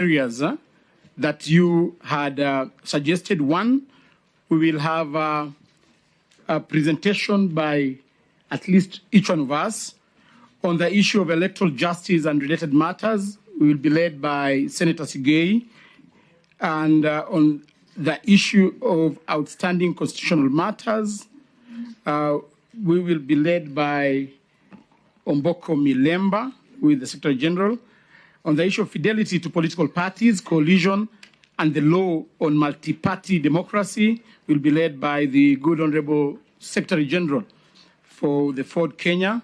areas that you had suggested. One, we will have a presentation by at least each one of us on the issue of electoral justice and related matters. We will be led by Senator Sigei, and on the issue of outstanding constitutional matters, we will be led by Omboko Milemba with the Secretary General. On the issue of fidelity to political parties, coalition, and the law on multi-party democracy, will be led by the Good Honorable Secretary General for the Ford Kenya.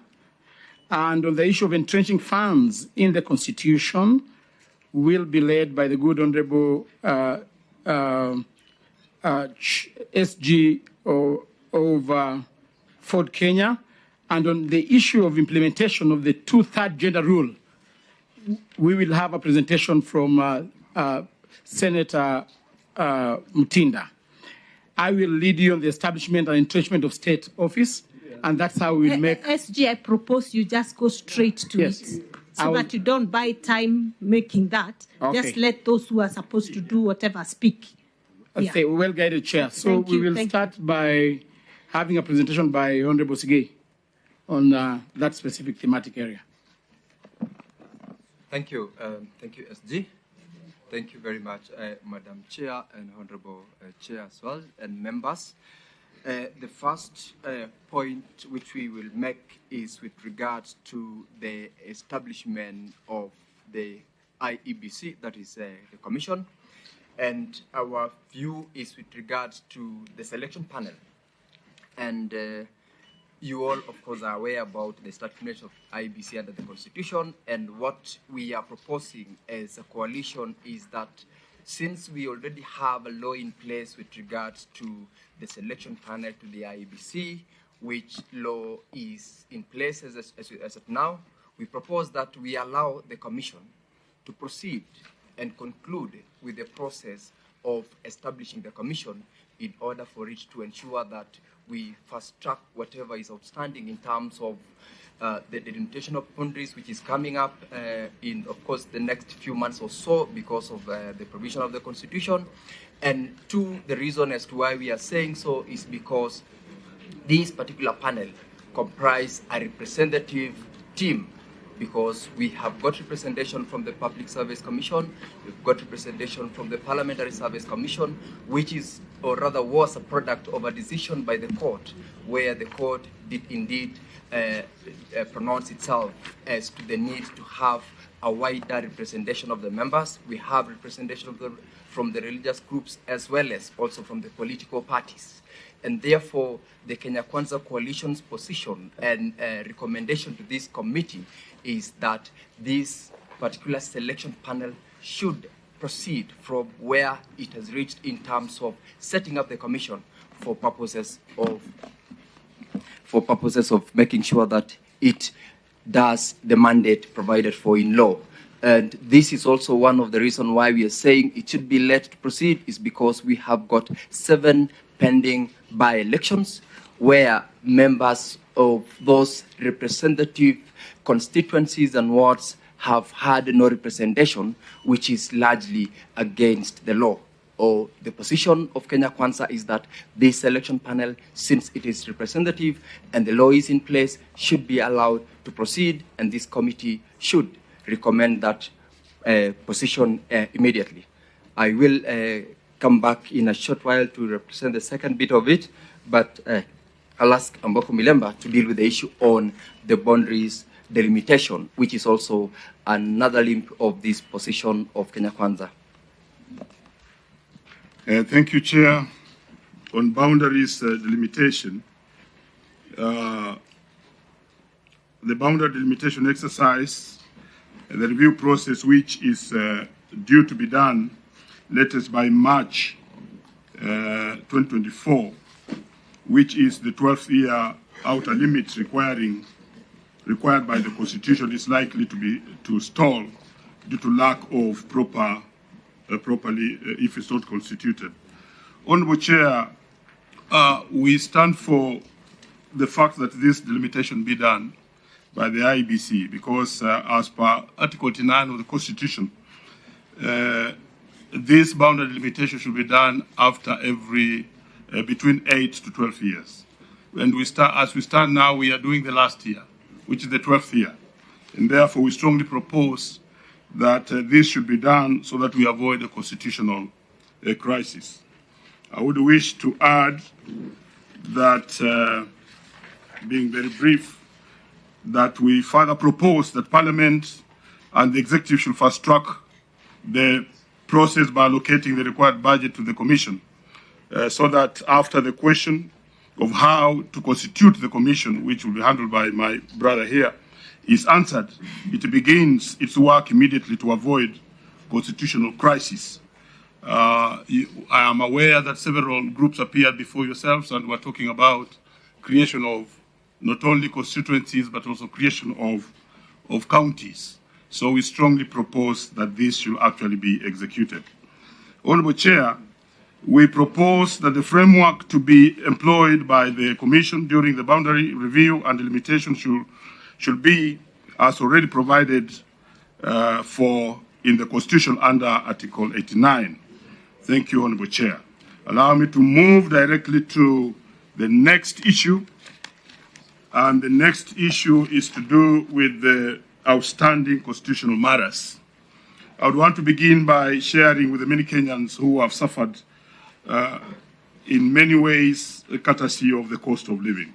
And on the issue of entrenching funds in the Constitution, will be led by the Good Honorable SG of Ford Kenya. And on the issue of implementation of the two-third gender rule, we will have a presentation from Senator Mutinda. I will lead you on the establishment and entrenchment of state office, and that's how we'll make... SG, I propose you just go straight to it, so that you don't buy time making that. Okay. Just let those who are supposed to do whatever speak. Okay, well-guided chair. So we will start by having a presentation by Honorable Sigei on that specific thematic area. Thank you. Thank you, SG. Thank you very much, Madam Chair and Honorable Chair as well, and members. The first point which we will make is with regards to the establishment of the IEBC, that is the Commission, and our view is with regards to the selection panel. And you all, of course, are aware about the establishment of IEBC under the Constitution, and what we are proposing as a coalition is that since we already have a law in place with regards to the selection panel to the IEBC, which law is in place as of now, we propose that we allow the Commission to proceed and conclude with the process of establishing the Commission in order for it to ensure that we fast track whatever is outstanding in terms of the delimitation of boundaries, which is coming up in, of course, the next few months or so because of the provision of the Constitution. And two, the reason as to why we are saying so is because this particular panel comprise a representative team, because we have got representation from the Public Service Commission, we've got representation from the Parliamentary Service Commission, which is, or rather was, a product of a decision by the court, where the court did indeed pronounce itself as to the need to have a wider representation of the members. We have representation of them from the religious groups as well as also from the political parties. And therefore, the Kenya Kwanza Coalition's position and recommendation to this committee is that this particular selection panel should proceed from where it has reached in terms of setting up the commission for purposes of making sure that it does the mandate provided for in law. And this is also one of the reasons why we are saying it should be let to proceed, is because we have got 7 pending by-elections where members of those representative constituencies and wards have had no representation, which is largely against the law. Or the position of Kenya Kwanza is that this selection panel, since it is representative and the law is in place, should be allowed to proceed, and this committee should recommend that position immediately. I will come back in a short while to represent the second bit of it, but I'll ask Omboko Milemba to deal with the issue on the boundaries delimitation, which is also another limb of this position of Kenya Kwanza. Thank you, Chair. On boundaries delimitation, the boundary delimitation exercise, the review process, which is due to be done latest by March 2024, which is the 12th year outer limit required by the Constitution, is likely to stall due to lack of properly, if it's not constituted. Honorable Chair, we stand for the fact that this delimitation be done by the IEBC, because as per Article 29 of the Constitution, this boundary limitation should be done after every between 8 to 12 years. And as we stand now, we are doing the last year, which is the 12th year. And therefore, we strongly propose that this should be done so that we avoid a constitutional crisis. I would wish to add that, being very brief, that we further propose that Parliament and the Executive should fast-track the process by allocating the required budget to the Commission, so that after the question of how to constitute the Commission, which will be handled by my brother here, is answered, it begins its work immediately to avoid constitutional crisis. I am aware that several groups appeared before yourselves and were talking about creation of not only constituencies but also creation of counties. So we strongly propose that this should actually be executed. Honourable Chair, we propose that the framework to be employed by the Commission during the boundary review and delimitation should be as already provided for in the Constitution under Article 89. Thank you, Honourable Chair. Allow me to move directly to the next issue. And the next issue is to do with the outstanding constitutional matters. I would want to begin by sharing with the many Kenyans who have suffered in many ways courtesy of the cost of living,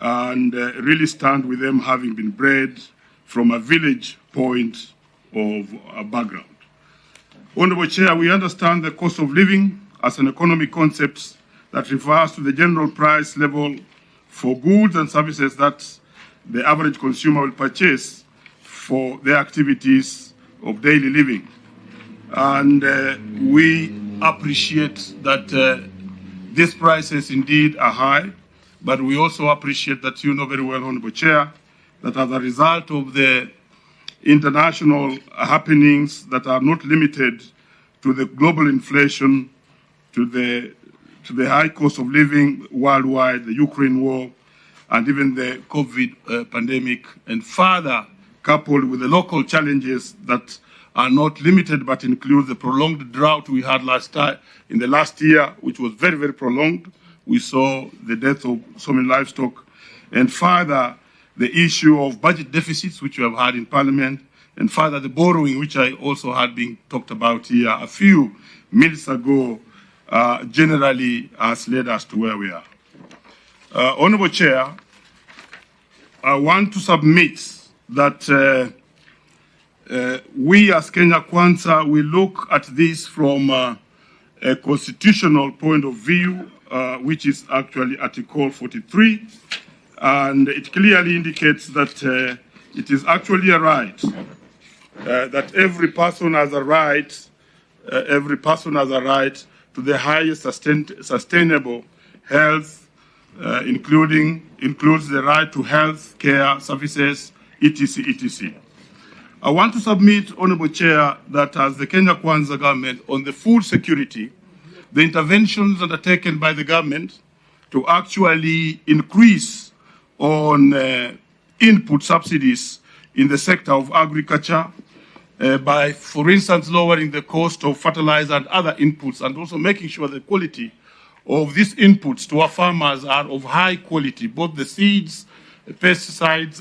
and really stand with them having been bred from a village point of a background. Honourable Chair, we understand the cost of living as an economic concept that refers to the general price level for goods and services that the average consumer will purchase for their activities of daily living. And we appreciate that these prices indeed are high, but we also appreciate that you know very well, Honourable Chair, that as a result of the international happenings that are not limited to the global inflation, to the high cost of living worldwide, the Ukraine war, and even the COVID pandemic, and further coupled with the local challenges that are not limited but include the prolonged drought we had in the last year, which was very, very prolonged. We saw the death of so many livestock, and further the issue of budget deficits, which we have had in Parliament, and further the borrowing, which I also had been talked about here a few minutes ago, generally has led us to where we are. Honourable Chair, I want to submit that we as Kenya Kwanza, we look at this from a constitutional point of view, which is actually Article 43, and it clearly indicates that it is actually a right, that every person has a right to the highest sustainable health, includes the right to health care services, etc., etc. I want to submit, Honourable Chair, that as the Kenya Kwanza government on the food security, the interventions undertaken by the government to actually increase on input subsidies in the sector of agriculture by, for instance, lowering the cost of fertilizer and other inputs, and also making sure the quality of these inputs to our farmers are of high quality, both the seeds, the pesticides,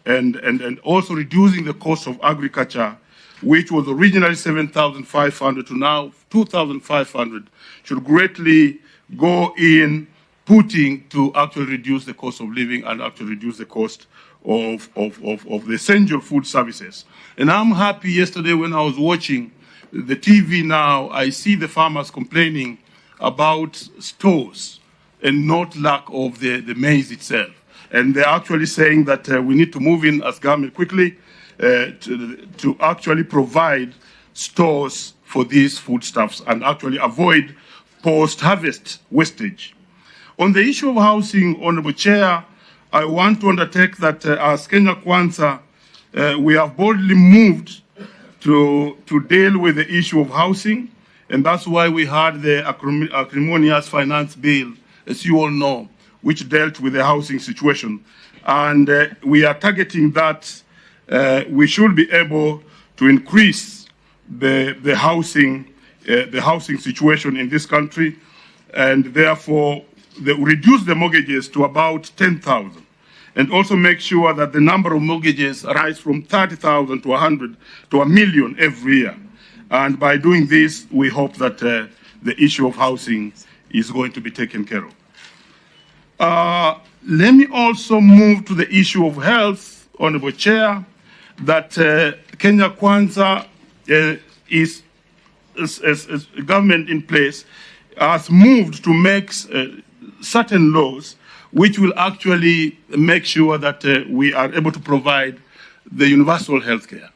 and also reducing the cost of agriculture, which was originally 7,500 to now 2,500, should greatly go in putting to actually reduce the cost of living and actually reduce the cost of the essential food services. And I'm happy yesterday when I was watching the TV now, I see the farmers complaining about stores and not lack of the maize itself. And they're actually saying that we need to move in as government quickly to actually provide stores for these foodstuffs and actually avoid post-harvest wastage. On the issue of housing, Honourable Chair, I want to undertake that as Kenya Kwanza, we have boldly moved to deal with the issue of housing, and that's why we had the acrimonious finance bill, as you all know, which dealt with the housing situation. And we are targeting that we should be able to increase the housing situation in this country, and therefore reduce the mortgages to about 10,000, and also make sure that the number of mortgages rise from 30,000 to 100 to 1 million every year. And by doing this, we hope that the issue of housing is going to be taken care of. Let me also move to the issue of health, Honorable Chair, that Kenya Kwanza is a government in place has moved to make certain laws which will actually make sure that we are able to provide the universal health care.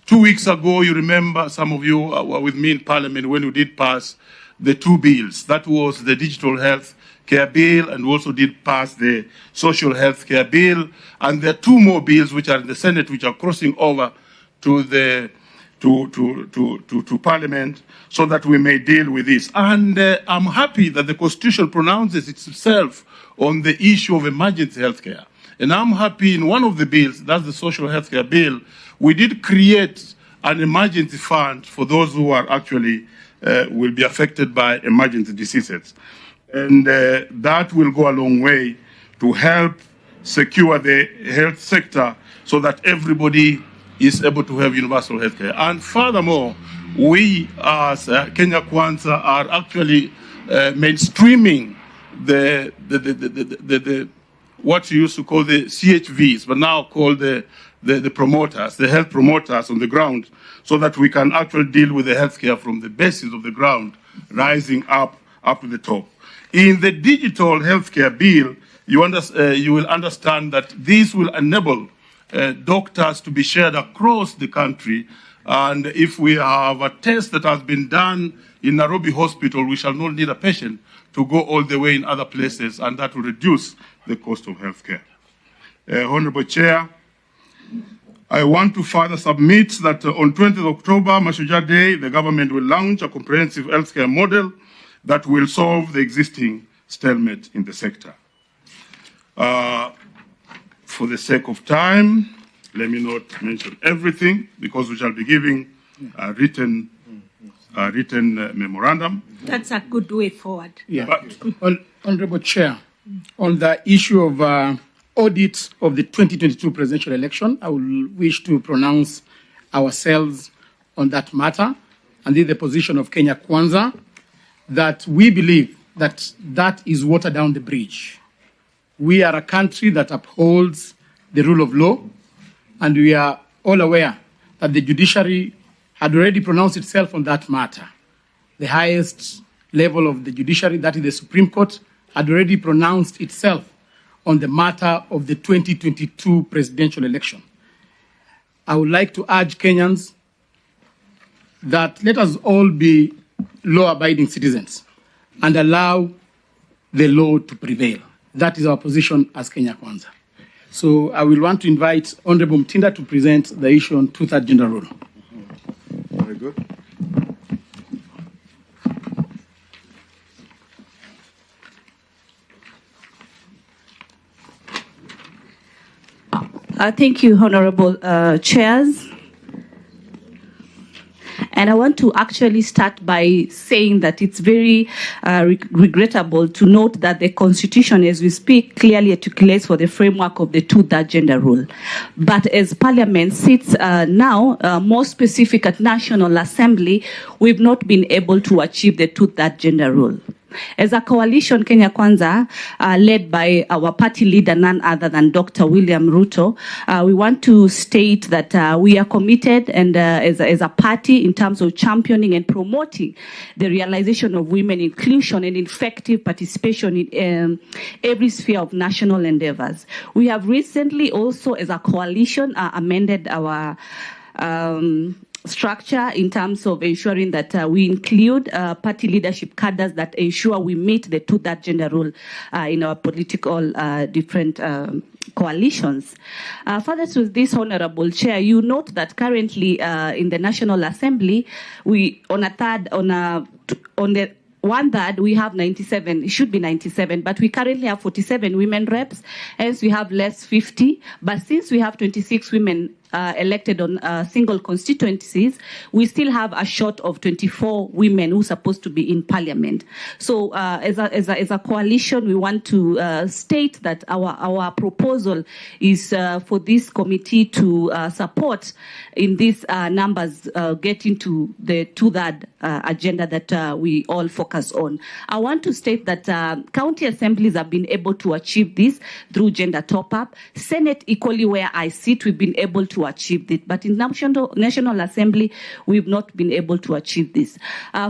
2 weeks ago, you remember, some of you were with me in Parliament when we did pass the 2 bills. That was the Digital Health Care Bill, and we also did pass the Social Health Care Bill. And there are 2 more bills which are in the Senate, which are crossing over to the to Parliament, so that we may deal with this. And I'm happy that the Constitution pronounces itself on the issue of emergency health care. And I'm happy in one of the bills, that's the Social Health Care Bill, we did create an emergency fund for those who are actually will be affected by emergency diseases. And that will go a long way to help secure the health sector so that everybody is able to have universal health care. And furthermore, we as Kenya Kwanza are actually mainstreaming the what you used to call the CHVs, but now called the promoters, the health promoters on the ground, so that we can actually deal with the healthcare from the basis of the ground, rising up to the top. In the digital healthcare bill, you will understand that this will enable doctors to be shared across the country. And if we have a test that has been done in Nairobi Hospital, we shall not need a patient to go all the way in other places, and that will reduce the cost of healthcare. Honorable Chair, I want to further submit that on 20th October, Mashujaa Day, the government will launch a comprehensive healthcare model that will solve the existing stalemate in the sector. For the sake of time, let me not mention everything, because we shall be giving a written memorandum. That's a good way forward. Yeah. Honorable Chair, on the issue of audit of the 2022 presidential election, I will wish to pronounce ourselves on that matter, and this is the position of Kenya Kwanza, that we believe that that is watered down the bridge. We are a country that upholds the rule of law, and we are all aware that the judiciary had already pronounced itself on that matter. The highest level of the judiciary, that is the Supreme Court, had already pronounced itself on the matter of the 2022 presidential election. I would like to urge Kenyans that let us all be law-abiding citizens and allow the law to prevail. That is our position as Kenya Kwanza. So I will want to invite Honorable Mtinda to present the issue on two-thirds gender rule. Very good. Thank you, Honorable Chairs. And I want to actually start by saying that it's very regrettable to note that the Constitution, as we speak, clearly articulates for the framework of the two-thirds gender rule. But as Parliament sits now, more specific at National Assembly, we've not been able to achieve the two-thirds gender rule. As a coalition, Kenya Kwanza, led by our party leader, none other than Dr. William Ruto, we want to state that we are committed and as a party in terms of championing and promoting the realization of women inclusion and effective participation in every sphere of national endeavors. We have recently also, as a coalition, amended our structure in terms of ensuring that we include party leadership cadres that ensure we meet the two-thirds gender rule in our political different coalitions. Further to this, Honorable Chair, you note that currently in the National Assembly, we on the 1/3, we have 97, it should be 97, but we currently have 47 women reps, hence we have less 50. But since we have 26 women elected on single constituencies, we still have a short of 24 women who are supposed to be in parliament. So as a coalition, we want to state that our proposal is for this committee to support in these numbers getting to the two-third agenda that we all focus on. I want to state that county assemblies have been able to achieve this through gender top-up. Senate, equally where I sit, we've been able to achieve it. But in National Assembly, we've not been able to achieve this.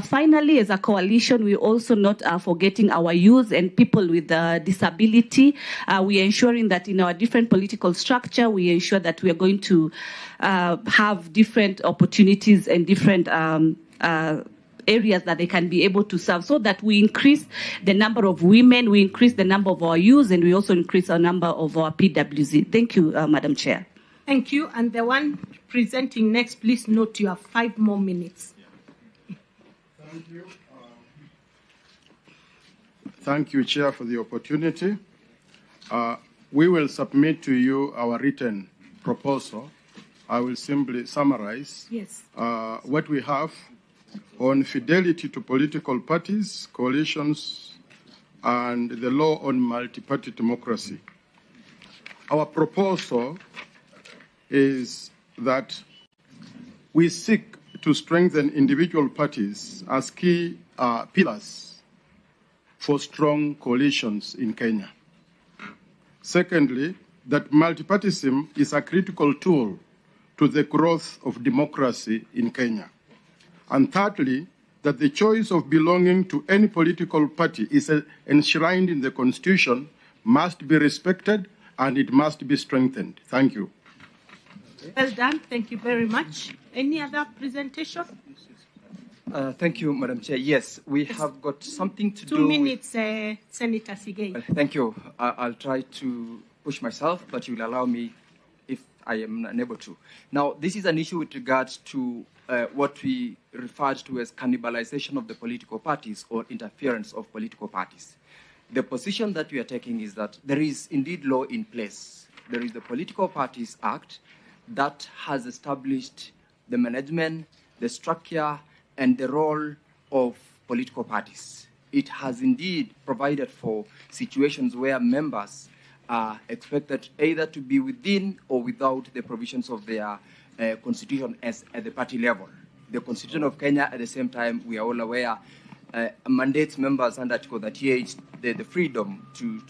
Finally, as a coalition, we're also not forgetting our youth and people with disability. We're ensuring that in our different political structure, we ensure that we are going to have different opportunities and different areas that they can be able to serve, so that we increase the number of women, we increase the number of our youth, and we also increase our number of our PWZ. Thank you, Madam Chair. Thank you. And the one presenting next, please note you have 5 more minutes. Thank you. Thank you, Chair, for the opportunity. We will submit to you our written proposal. I will simply summarize what we have on fidelity to political parties, coalitions, and the law on multi-party democracy. Our proposal is that we seek to strengthen individual parties as key pillars for strong coalitions in Kenya. Secondly, that multipartyism is a critical tool to the growth of democracy in Kenya. And thirdly, that the choice of belonging to any political party is enshrined in the Constitution, must be respected, and it must be strengthened. Thank you. Well done. Thank you very much. Any other presentation? Thank you, Madam Chair. Yes, we have got something to do. 2 minutes, Senator Sigei. Thank you. I'll try to push myself, but you will allow me if I am unable to. Now, this is an issue with regards to what we referred to as cannibalization of the political parties or interference of political parties. The position that we are taking is that there is indeed law in place. There is the Political Parties Act that has established the management, the structure, and the role of political parties. It has indeed provided for situations where members are expected either to be within or without the provisions of their constitution as at the party level. The Constitution of Kenya, at the same time, we are all aware, mandates members under Article 38 the freedom to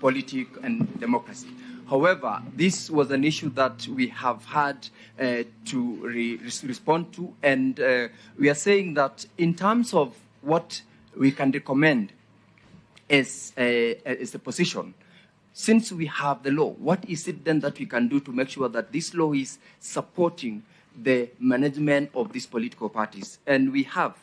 politics and democracy. However, this was an issue that we have had to respond to, and we are saying that in terms of what we can recommend as the position, since we have the law, what is it then that we can do to make sure that this law is supporting the management of these political parties? And we have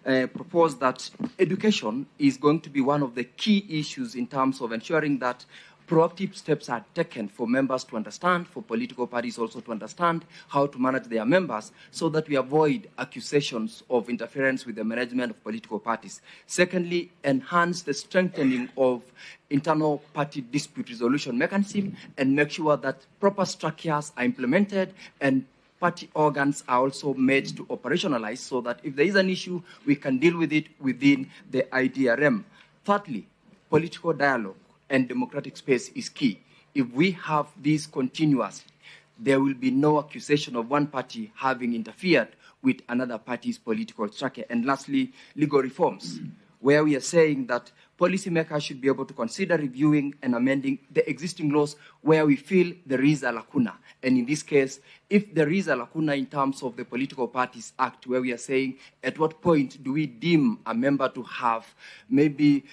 proposed that education is going to be one of the key issues in terms of ensuring that proactive steps are taken for members to understand, for political parties also to understand how to manage their members, so that we avoid accusations of interference with the management of political parties. Secondly, enhance the strengthening of internal party dispute resolution mechanism and make sure that proper structures are implemented and party organs are also made to operationalize, so that if there is an issue, we can deal with it within the IDRM. Thirdly, political dialogue and democratic space is key. If we have these continuous, there will be no accusation of one party having interfered with another party's political structure. And lastly, legal reforms, where we are saying that policymakers should be able to consider reviewing and amending the existing laws where we feel there is a lacuna. And in this case, if there is a lacuna in terms of the Political Parties Act, where we are saying at what point do we deem a member to have maybe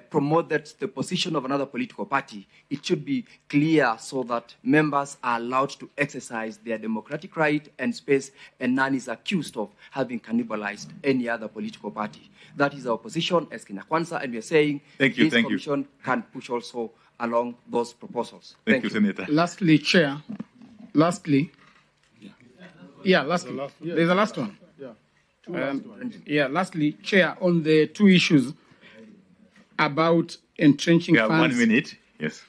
promoted the position of another political party, it should be clear so that members are allowed to exercise their democratic right and space, and none is accused of having cannibalized any other political party. That is our position as Kenya Kwanza, and we are saying this commission can push also along those proposals. Thank you, Senator. Lastly, Chair. Lastly. There's a last one. Lastly, Chair, on the two issues about entrenching funds. 1 minute, yes.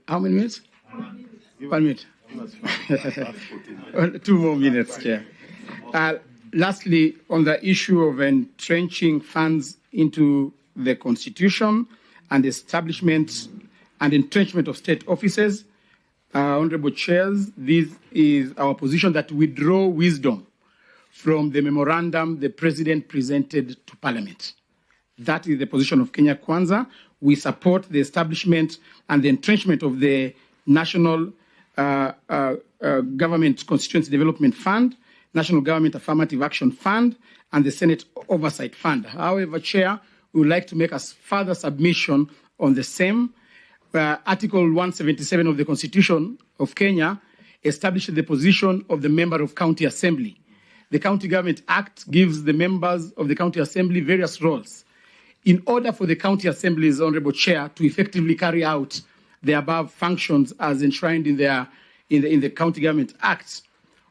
How many minutes? 1 minute. 2 more minutes, Chair. Lastly, on the issue of entrenching funds into the Constitution and establishment and entrenchment of state offices, Honorable Chairs, this is our position that we draw wisdom from the memorandum the President presented to Parliament. That is the position of Kenya Kwanza. We support the establishment and the entrenchment of the National Government Constituency Development Fund, National Government Affirmative Action Fund, and the Senate Oversight Fund. However, Chair, we would like to make a further submission on the same. Article 177 of the Constitution of Kenya establishes the position of the member of County Assembly. The County Government Act gives the members of the County Assembly various roles. In order for the County Assembly's Honorable Chair to effectively carry out the above functions as enshrined in the County Government Act,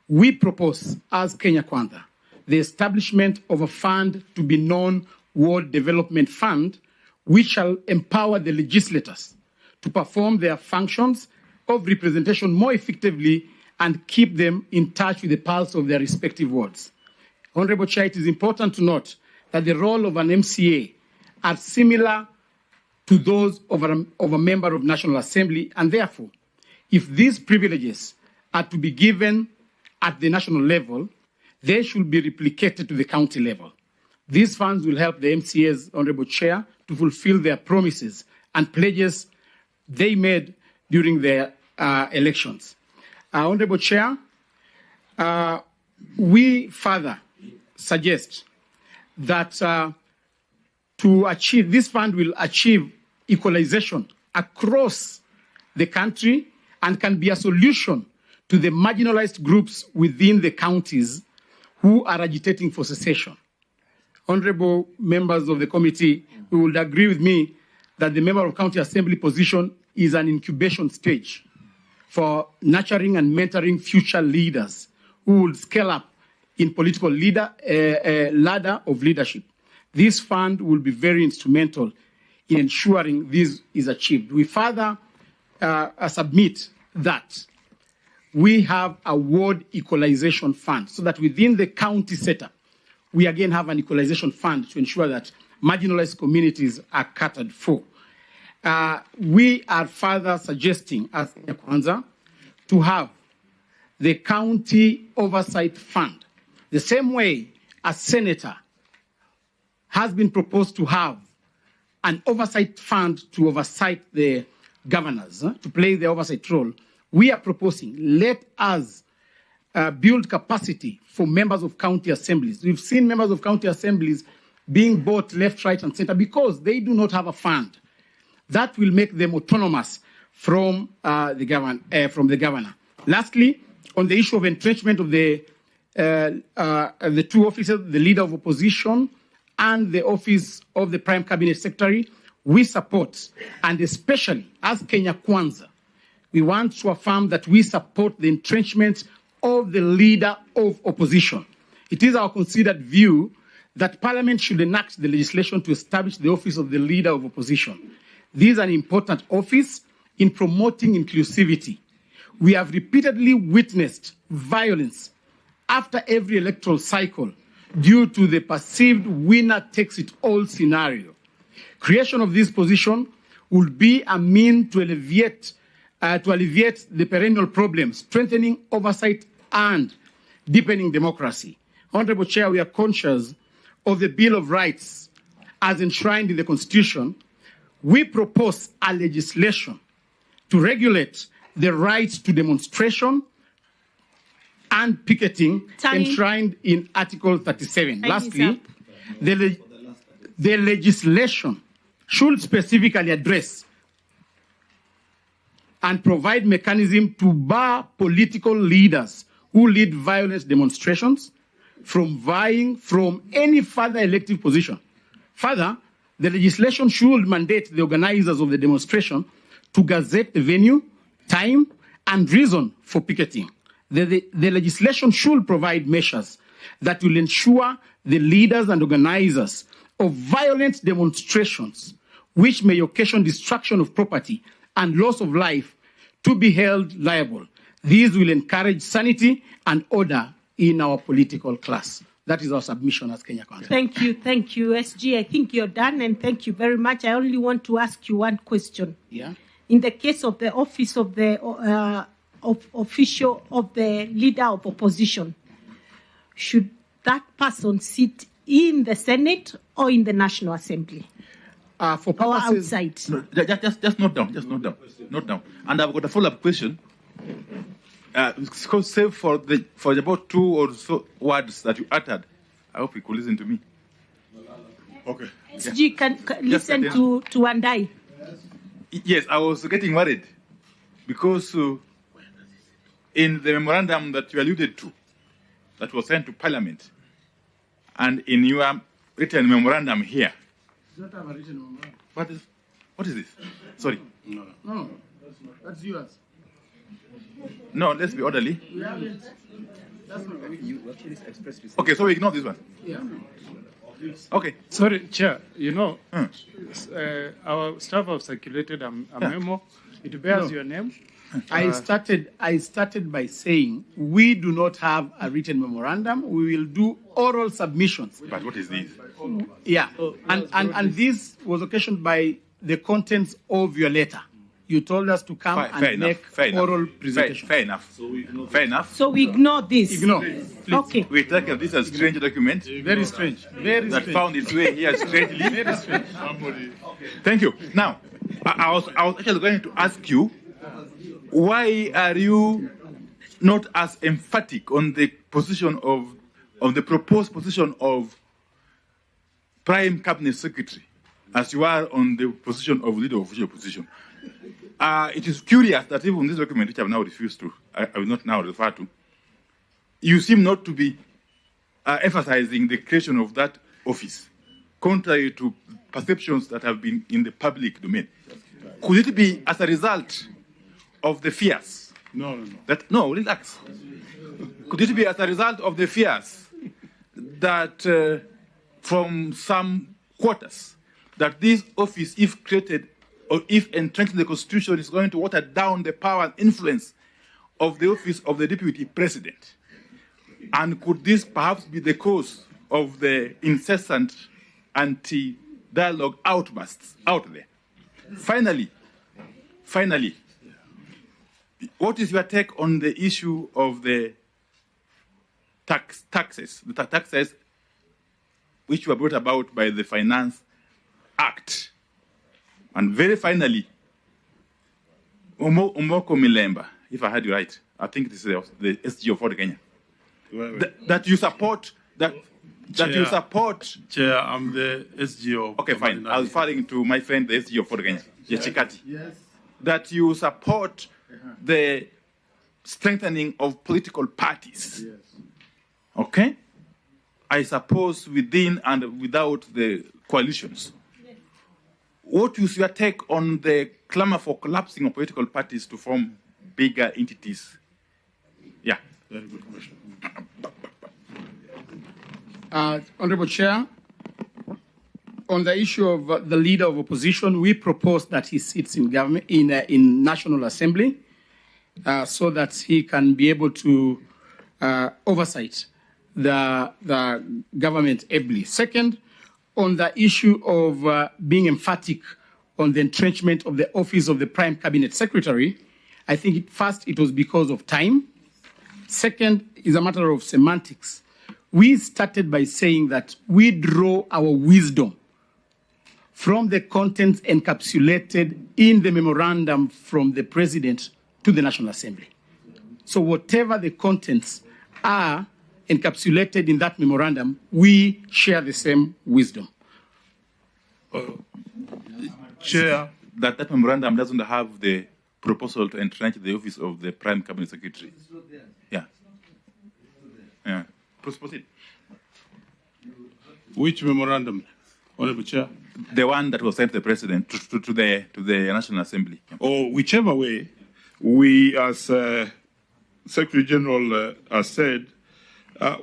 we propose, as Kenya Kwanza, the establishment of a fund to be known Ward Development Fund, which shall empower the legislators to perform their functions of representation more effectively and keep them in touch with the pulse of their respective wards. Honorable Chair, it is important to note that the role of an MCA are similar to those of a member of National Assembly, and therefore, if these privileges are to be given at the national level, they should be replicated to the county level. These funds will help the MCAs, Honorable Chair, to fulfill their promises and pledges they made during their elections. Honorable Chair, we further suggest that to achieve, this fund will achieve equalization across the country and can be a solution to the marginalized groups within the counties who are agitating for secession. Honorable members of the committee, you would agree with me that the member of County Assembly position is an incubation stage for nurturing and mentoring future leaders who will scale up in political ladder of leadership. This fund will be very instrumental in ensuring this is achieved. We further submit that we have a ward equalization fund so that within the county setup, we again have an equalization fund to ensure that marginalized communities are catered for. We are further suggesting, as Kenya Kwanza, to have the county oversight fund, the same way a senator has been proposed to have an oversight fund to oversight the governors, to play the oversight role. We are proposing, let us build capacity for members of county assemblies. We've seen members of county assemblies being bought left, right, and center because they do not have a fund. That will make them autonomous from the governor. Lastly, on the issue of entrenchment of the 2 officers, the leader of opposition and the office of the Prime Cabinet Secretary, we support, and especially as Kenya Kwanza, we want to affirm that we support the entrenchment of the leader of opposition. It is our considered view that Parliament should enact the legislation to establish the office of the leader of opposition. This is an important office in promoting inclusivity. We have repeatedly witnessed violence after every electoral cycle due to the perceived winner-takes-it-all scenario. Creation of this position would be a means to alleviate the perennial problems, strengthening oversight and deepening democracy. Honorable Chair, we are conscious of the Bill of Rights as enshrined in the Constitution. We propose a legislation to regulate the right to demonstration and picketing enshrined in Article 37. Lastly, the legislation should specifically address and provide mechanism to bar political leaders who lead violent demonstrations from vying from any further elective position. Further, the legislation should mandate the organizers of the demonstration to gazette the venue, time, and reason for picketing. The legislation should provide measures that will ensure the leaders and organizers of violent demonstrations, which may occasion destruction of property and loss of life, to be held liable. These will encourage sanity and order in our political class. That is our submission as Kenya Council. Thank you, SG. I think you're done, and thank you very much. I only want to ask you one question. Yeah. In the case of the office of the official of the leader of opposition, should that person sit in the Senate or in the National Assembly? For purposes, or outside? No, just note down. And I've got a follow-up question. Because save for about 2 or so words that you uttered, I hope you could listen to me. Okay. SG, can listen to Andai. Yes, I was getting worried because in the memorandum that you alluded to, that was sent to Parliament, and in your written memorandum here. You don't have a written memorandum. What is this? Sorry. No, that's yours. No, let's be orderly. We haven't. That's not Okay, so we ignore this one. Yeah. Okay. Sorry, Chair. Our staff have circulated a memo. It bears your name. I started by saying we do not have a written memorandum. We will do oral submissions. But what is this? Yeah, and this was occasioned by the contents of your letter. You told us to come make oral presentation. Fair enough. Fair enough. So we ignore this. Ignore. Please. Okay. We take this as a strange document. Very strange. Very that strange. found its way here strangely. Very strange. Thank you. Now, I was actually going to ask you, why are you not as emphatic on the position of the proposed position of Prime Cabinet Secretary as you are on the position of leader of official opposition? It is curious that even this document, which I have now refused to, I will not now refer to, you seem not to be emphasizing the creation of that office, contrary to perceptions that have been in the public domain. Could it be as a result of the fears? No, relax. Could it be as a result of the fears that from some quarters, that this office, if created or if entrenched in the Constitution, is going to water down the power and influence of the office of the Deputy President? And could this perhaps be the cause of the incessant anti-dialogue outbursts out there? Finally, what is your take on the issue of the taxes which were brought about by the Finance Act? And very finally, Umoko Milemba, if I heard you right, I think this is the SG of Fort Kenya. That you support you support. Chair, I'm the SG of. Okay, fine. I was referring to my friend, the SG of Fort Kenya, Yechikati. Yes. That you support the strengthening of political parties. Yes. Okay? I suppose within and without the coalitions. What is your take on the clamor for collapsing of political parties to form bigger entities? Yeah. Very good question. Honorable Chair, on the issue of the leader of opposition, we propose that he sits in government in National Assembly so that he can be able to oversight the government ably. Second, on the issue of being emphatic on the entrenchment of the office of the Prime Cabinet Secretary, I think first it was because of time. Second is a matter of semantics. We started by saying that we draw our wisdom from the contents encapsulated in the memorandum from the President to the National Assembly. So whatever the contents are encapsulated in that memorandum, we share the same wisdom. Chair. That memorandum doesn't have the proposal to entrench the office of the Prime Cabinet Secretary. Yeah. Yeah. Proceed. Which memorandum, Honorable Chair? The one that was sent to the President, to the National Assembly. Or whichever way, we as Secretary General has said,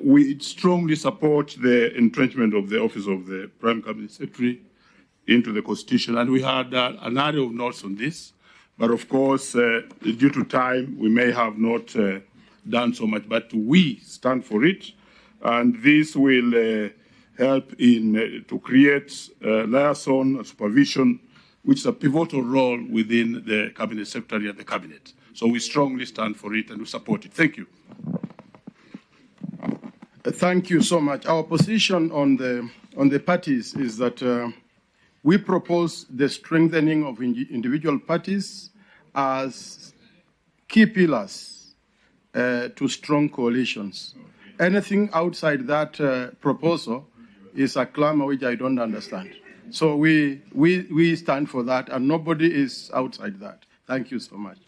we strongly support the entrenchment of the office of the Prime Cabinet Secretary into the Constitution. And we had an array of notes on this, But of course, due to time, we may have not done so much, but we stand for it. And this will help in to create liaison and supervision, which is a pivotal role within the Cabinet Secretary and the Cabinet. So we strongly stand for it and we support it. Thank you. Thank you so much. Our position on the parties is that we propose the strengthening of individual parties as key pillars to strong coalitions. Anything outside that proposal is a clamor which I don't understand. So we stand for that, and nobody is outside that. Thank you so much.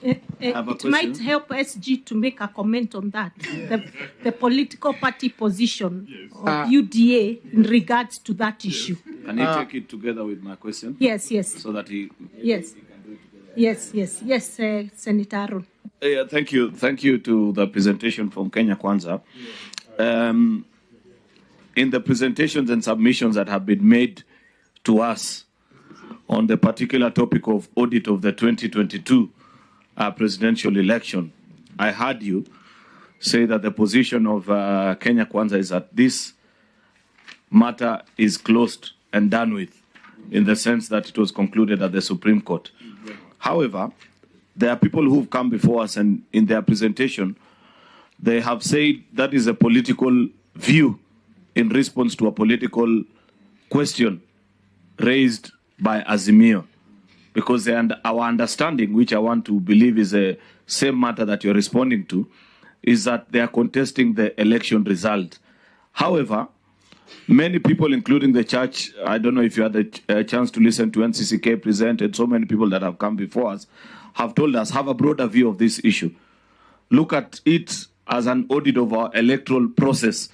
It might help SG to make a comment on that, the political party position of UDA in regards to that issue. Can you take it together with my question? Yes, yes. So that he... Yes. Yes, Senator Aaron. Yeah, thank you. Thank you to the presentation from Kenya Kwanza. In the presentations and submissions that have been made to us on the particular topic of audit of the 2022 presidential election, I heard you say that the position of Kenya Kwanza is that this matter is closed and done with, in the sense that it was concluded at the Supreme Court. However, there are people who've come before us, and in their presentation, they have said that is a political view in response to a political question raised by Azimio. Because our understanding, which I want to believe is the same matter that you're responding to, is that they are contesting the election result. However, many people, including the church, I don't know if you had a chance to listen to NCCK present, and so many people that have come before us, have told us, have a broader view of this issue. Look at it as an audit of our electoral process,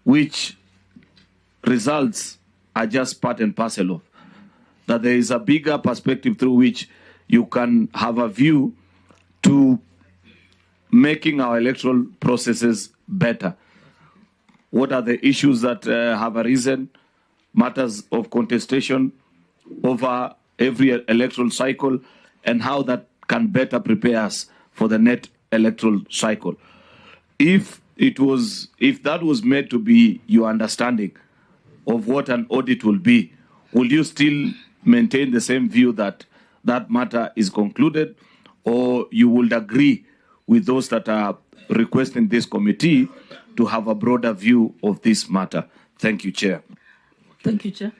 which results are just part and parcel of. That there is a bigger perspective through which you can have a view to making our electoral processes better. What are the issues that have arisen, matters of contestation over every electoral cycle, and how that can better prepare us for the next electoral cycle. If that was made to be your understanding of what an audit will be, will you still maintain the same view that that matter is concluded, or you would agree with those that are requesting this committee to have a broader view of this matter? Thank you, Chair. Thank you, Chair.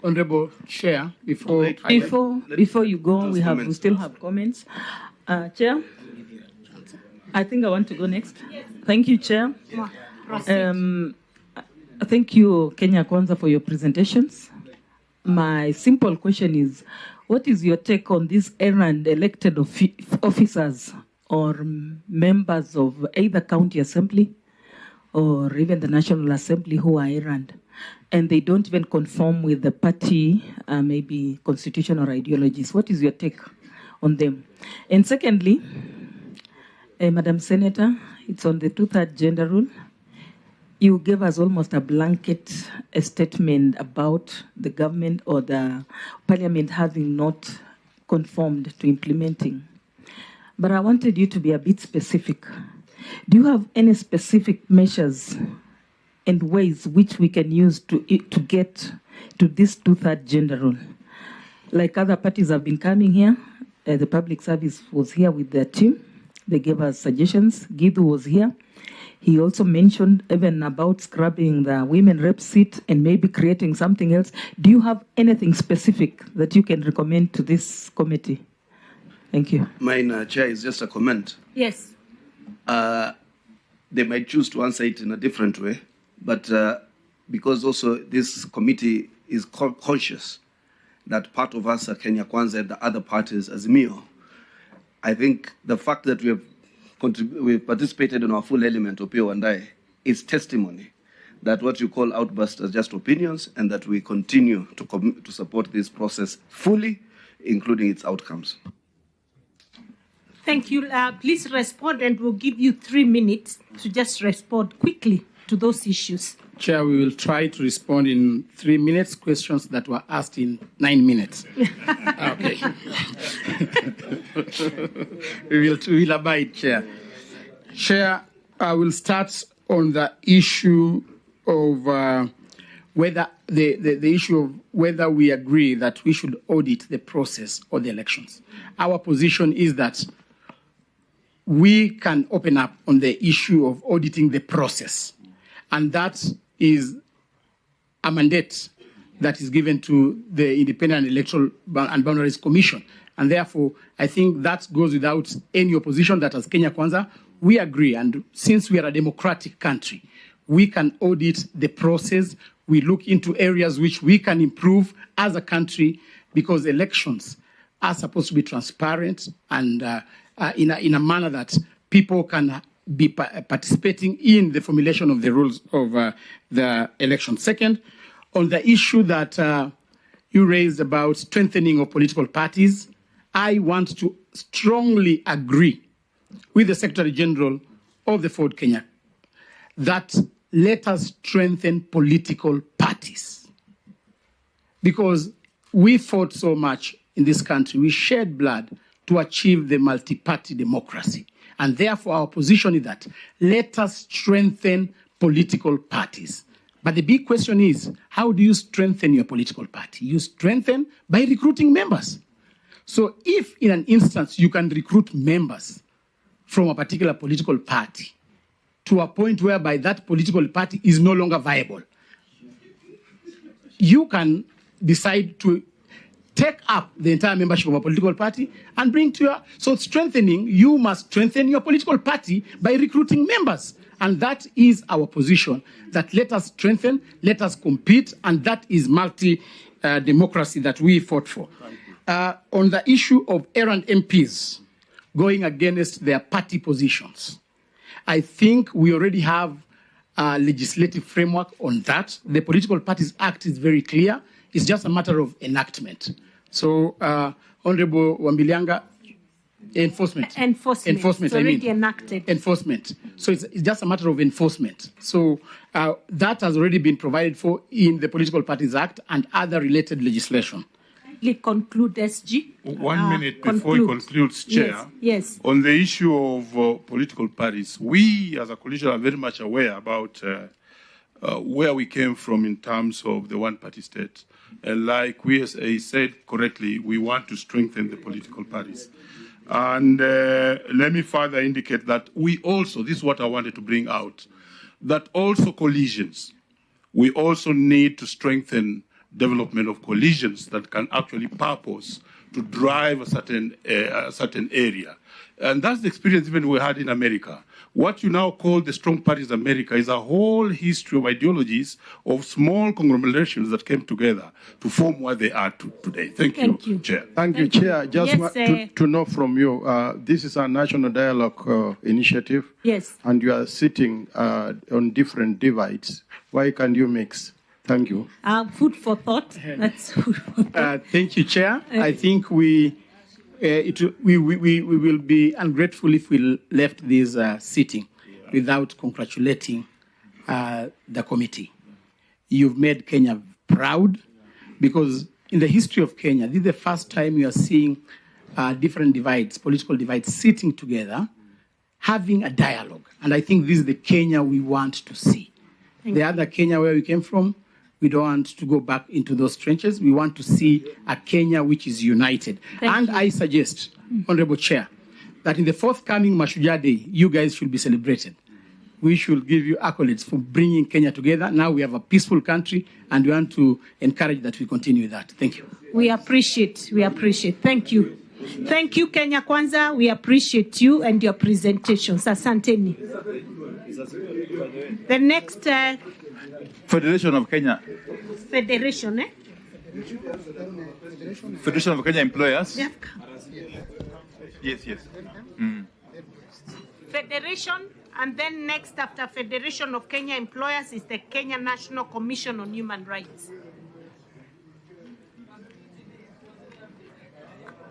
Honorable Chair, before you go, we still have comments. Chair, I think I want to go next. Thank you, Chair. Thank you, Kenya Kwanza, for your presentations. My simple question is, what is your take on these errand elected officers or members of either county assembly or even the National Assembly who are errand, and they don't even conform with the party, maybe constitution or ideologies? What is your take on them? And secondly, Madam Senator, it's on the 2/3 gender rule. You gave us almost a blanket statement about the government or the parliament having not conformed to implementing. But I wanted you to be a bit specific. Do you have any specific measures and ways which we can use to get to this 2/3 gender rule? Like other parties have been coming here, the public service was here with their team. They gave us suggestions. Gidu was here. He also mentioned even about scrubbing the women rep seat and maybe creating something else. Do you have anything specific that you can recommend to this committee? Thank you. Mine, Chair, is just a comment. Yes. They might choose to answer it in a different way, but because also this committee is conscious that part of us are Kenya Kwanza and the other parties as Azimio, I think the fact that we've participated in our full element, Opio and I, is testimony that what you call outbursts are just opinions, and that we continue to support this process fully, including its outcomes. Thank you. Please respond, and we'll give you 3 minutes to just respond quickly to those issues. Chair, we will try to respond in 3 minutes, questions that were asked in 9 minutes. Okay. we will abide, Chair. Chair, I will start on the issue of whether the issue of whether we agree that we should audit the process of the elections. Our position is that we can open up on the issue of auditing the process, and that is a mandate that is given to the Independent Electoral and Boundaries Commission. And therefore, I think that goes without any opposition that as Kenya Kwanza, we agree. And since we are a democratic country, we can audit the process. We look into areas which we can improve as a country, because elections are supposed to be transparent and in a manner that people can be participating in the formulation of the rules of the election. Second, on the issue that you raised about strengthening of political parties, I want to strongly agree with the Secretary General of the Ford Kenya that let us strengthen political parties, because we fought so much in this country. We shed blood to achieve the multi-party democracy. And therefore, our position is that let us strengthen political parties. But the big question is, how do you strengthen your political party? You strengthen by recruiting members. So if in an instance you can recruit members from a particular political party to a point whereby that political party is no longer viable, you can decide to take up the entire membership of a political party and bring to your... So strengthening, you must strengthen your political party by recruiting members. And that is our position, that let us strengthen, let us compete, and that is multi-democracy that we fought for. On the issue of errant MPs going against their party positions, I think we already have a legislative framework on that. The Political Parties Act is very clear. It's just a matter of enactment. So, Honorable Wambilianga, enforcement. Enforcement. It's already enacted. Enforcement. So it's just a matter of enforcement. So that has already been provided for in the Political Parties Act and other related legislation. Conclude, SG. 1 minute before he concludes, Chair. Yes. On the issue of political parties, we as a coalition are very much aware about where we came from in terms of the one-party state. And like we said correctly, we want to strengthen the political parties. And let me further indicate that we also, this is what I wanted to bring out, that also coalitions, we also need to strengthen development of coalitions that can actually purpose to drive a certain area. And that's the experience even we had in America. What you now call the strong parties in America is a whole history of ideologies of small conglomerations that came together to form what they are today. Thank you, Chair. Thank you, Chair. Just Yes, want to know from you, this is a national dialogue initiative. Yes. And you are sitting on different divides. Why can't you mix? Thank you. Food for thought. That's food for thought. Thank you, Chair. I think we will be ungrateful if we left this sitting without congratulating the committee. You've made Kenya proud, because in the history of Kenya, this is the first time you are seeing different divides, political divides, sitting together, having a dialogue. And I think this is the Kenya we want to see. The other Kenya where we came from, we don't want to go back into those trenches. We want to see a Kenya which is united. And I suggest, Honorable Chair, that in the forthcoming Mashujaa Day, you guys should be celebrated. We should give you accolades for bringing Kenya together. Now we have a peaceful country, and we want to encourage that we continue with that. Thank you. We appreciate. Thank you. Thank you, Kenya Kwanza. We appreciate you and your presentations. Asanteni. The next... Federation of Kenya. Federation, eh? Federation of Kenya Employers. Yeah. Yes. Federation, and then next after Federation of Kenya Employers is the Kenya National Commission on Human Rights.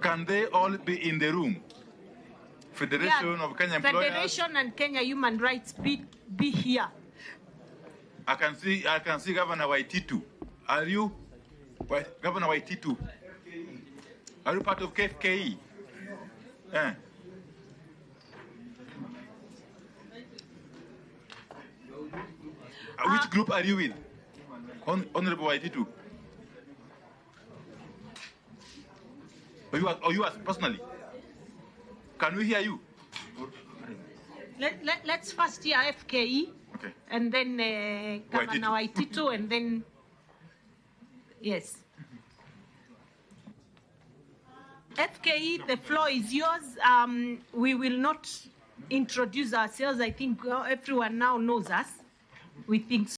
Can they all be in the room? Federation of Kenya Employers. Federation and Kenya Human Rights be here. I can see Governor Waititu. Are you Governor Waititu? Are you part of KFKE? Which group are you with? Honorable Waititu? Or you as personally? Can we hear you? Let's first hear FKE, okay, and then Governor Waititu, and then yes. FKE, the floor is yours. We will not introduce ourselves. I think everyone now knows us. We think so.